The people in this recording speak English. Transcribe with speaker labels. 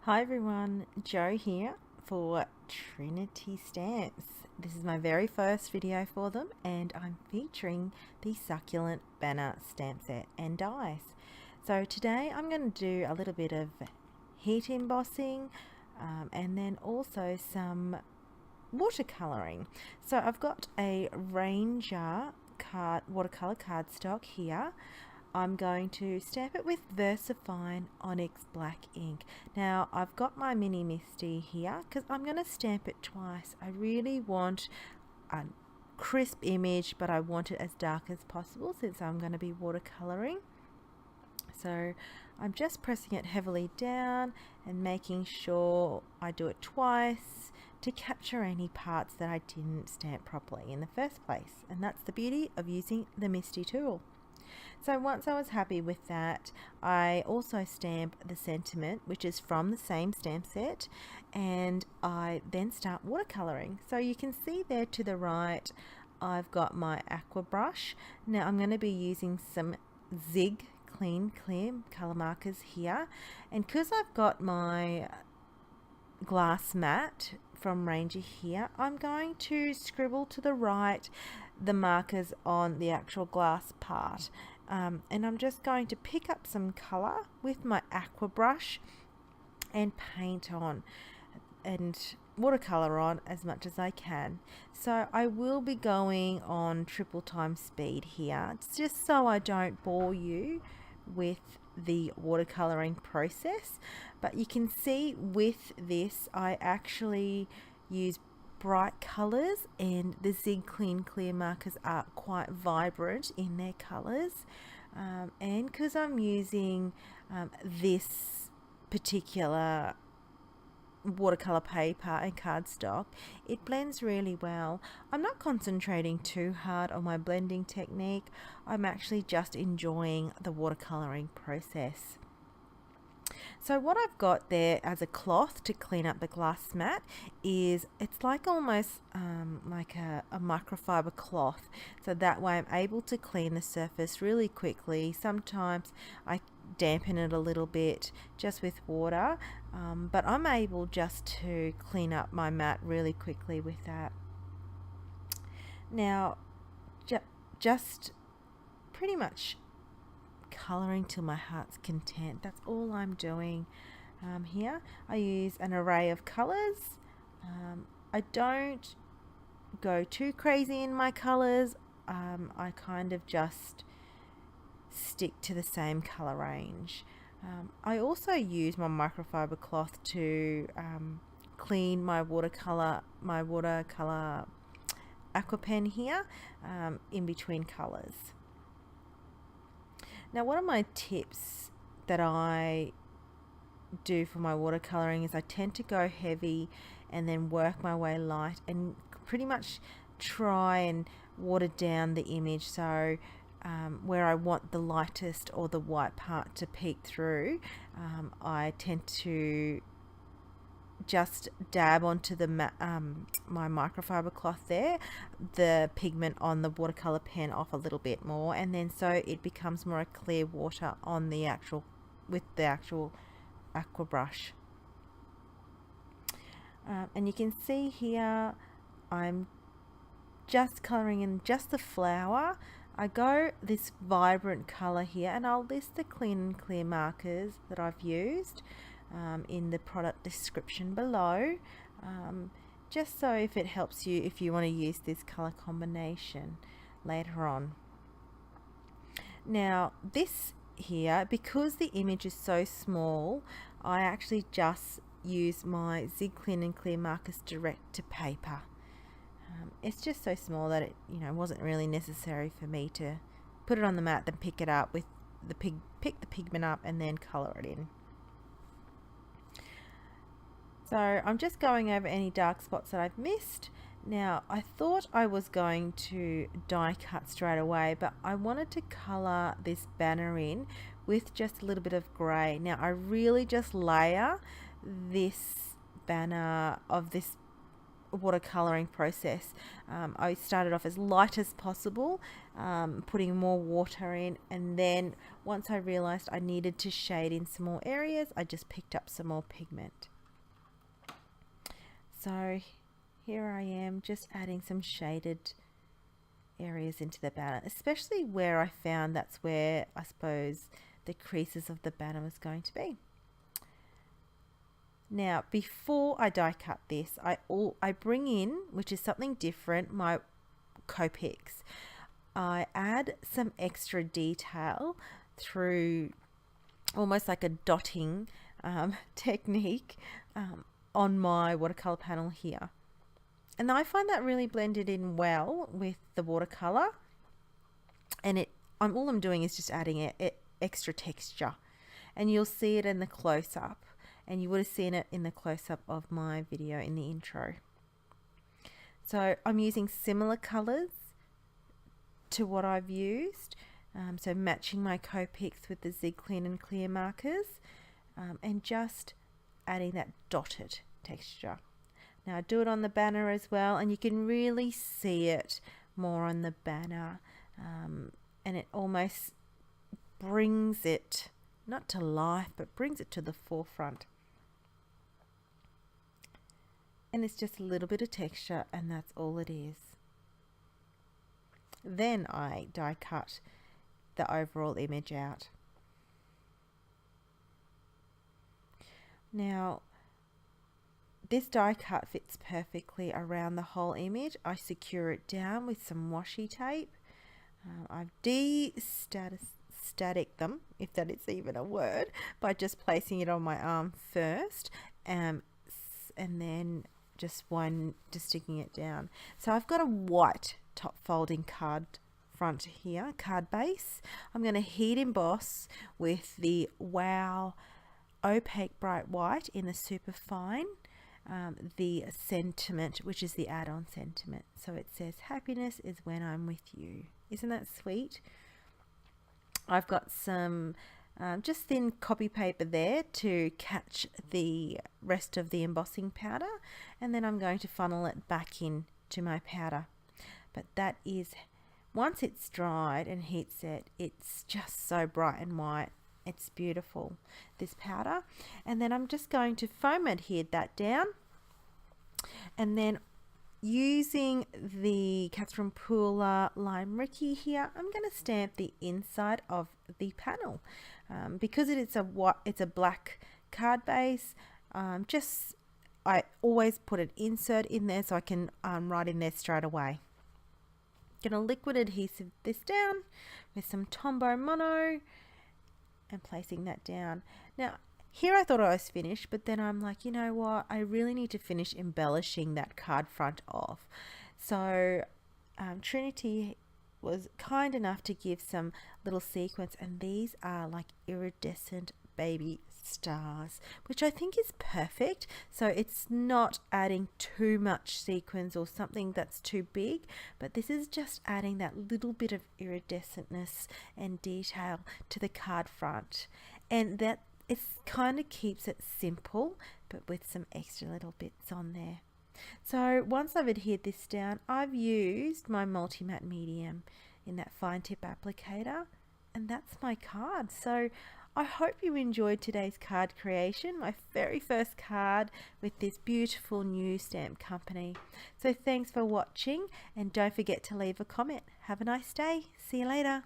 Speaker 1: Hi everyone, Joe here for Trinity Stamps. This is my very first video for them and I'm featuring the Succulent banner stamp set and dies. So today I'm going to do a little bit of heat embossing and then also some watercolouring. So I've got a Ranger watercolour cardstock here. I'm going to stamp it with VersaFine Onyx Black ink. Now I've got my mini Misty here because I'm going to stamp it twice. I really want a crisp image, but I want it as dark as possible since I'm going to be watercolouring. So I'm just pressing it heavily down and making sure I do it twice to capture any parts that I didn't stamp properly in the first place. And that's the beauty of using the Misty tool. So once I was happy with that, I also stamp the sentiment, which is from the same stamp set, and I then start watercolouring. So you can see there to the right, I've got my aqua brush. Now I'm going to be using some Zig Clean Clear colour markers here, and because I've got my glass mat from Ranger here, I'm going to scribble to the right the markers on the actual glass part. And I'm just going to pick up some colour with my aqua brush and paint on and watercolour on as much as I can. So I will be going on triple time speed here. It's just so I don't bore you with the watercolouring process. But you can see with this I actually use bright colours, and the Zig Clean Clear markers are quite vibrant in their colours, and because I'm using this particular watercolor paper and cardstock, it blends really well. I'm not concentrating too hard on my blending technique. I'm actually just enjoying the watercoloring process. So what I've got there as a cloth to clean up the glass mat is, it's like almost like a microfiber cloth, so that way I'm able to clean the surface really quickly. Sometimes I dampen it a little bit just with water, but I'm able just to clean up my mat really quickly with that. Now just pretty much colouring till my heart's content. That's all I'm doing here. I use an array of colours. I don't go too crazy in my colours. I kind of just stick to the same colour range. I also use my microfiber cloth to clean my watercolour aqua pen here in between colours. Now one of my tips that I do for my watercolouring is I tend to go heavy and then work my way light and pretty much try and water down the image, so where I want the lightest or the white part to peek through, I tend to just dab onto the my microfiber cloth there, the pigment on the watercolor pen off a little bit more, and then so it becomes more a clear water on the actual aqua brush. And you can see here I'm just colouring in just the flower. I go this vibrant colour here, and I'll list the clean and clear markers that I've used in the product description below, just so if it helps you if you want to use this color combination later on. Now this here, because the image is so small, I actually just use my Zig Clean and Clear markers direct to paper. It's just so small that it wasn't really necessary for me to put it on the mat, then pick it up with pick the pigment up and then color it in. So I'm just going over any dark spots that I've missed. Now I thought I was going to die cut straight away, but I wanted to colour this banner in with just a little bit of grey. Now I really just layer this banner of this watercoloring process. I started off as light as possible, putting more water in, and then once I realized I needed to shade in some more areas, I just picked up some more pigment. So here I am, just adding some shaded areas into the banner, especially where I found that's where I suppose the creases of the banner was going to be. Now, before I die cut this, I bring in, which is something different, my copics. I add some extra detail through almost like a dotting technique on my watercolor panel here. And I find that really blended in well with the watercolor. And all I'm doing is just adding extra texture. And you'll see it in the close-up. And you would have seen it in the close-up of my video in the intro. So I'm using similar colors to what I've used. So matching my copics with the Zig Clean and Clear markers, and just adding that dotted texture. Now I do it on the banner as well, and you can really see it more on the banner, and it almost brings it not to life, but brings it to the forefront. And it's just a little bit of texture, and that's all it is. Then I die cut the overall image out. Now this die cut fits perfectly around the whole image. I secure it down with some washi tape. I've static them, if that is even a word, by just placing it on my arm first, and then just sticking it down. So I've got a white top folding card front here, card base. I'm going to heat emboss with the Wow Opaque Bright White in the super fine, the sentiment, which is the add-on sentiment. So it says, happiness is when I'm with you. Isn't that sweet? I've got some just thin copy paper there to catch the rest of the embossing powder, and then I'm going to funnel it back into my powder. But that is, once it's dried and heat set, it's just so bright and white. It's beautiful, this powder. And then I'm just going to foam adhere that down, and then using the Catherine Pooler Lime Ricky here, I'm going to stamp the inside of the panel. Because it's a black card base, I always put an insert in there so I can write in there straight away. Gonna liquid adhesive this down with some Tombow Mono and placing that down. Now here I thought I was finished, but then I'm like, you know what, I really need to finish embellishing that card front off. So Trinity was kind enough to give some little sequins, and these are like iridescent baby stars, which I think is perfect. So it's not adding too much sequins or something that's too big, but this is just adding that little bit of iridescentness and detail to the card front, and that it kind of keeps it simple but with some extra little bits on there. So once I've adhered this down, I've used my multi-matte medium in that fine tip applicator, and that's my card. So I hope you enjoyed today's card creation, my very first card with this beautiful new stamp company. So thanks for watching, and don't forget to leave a comment. Have a nice day. See you later.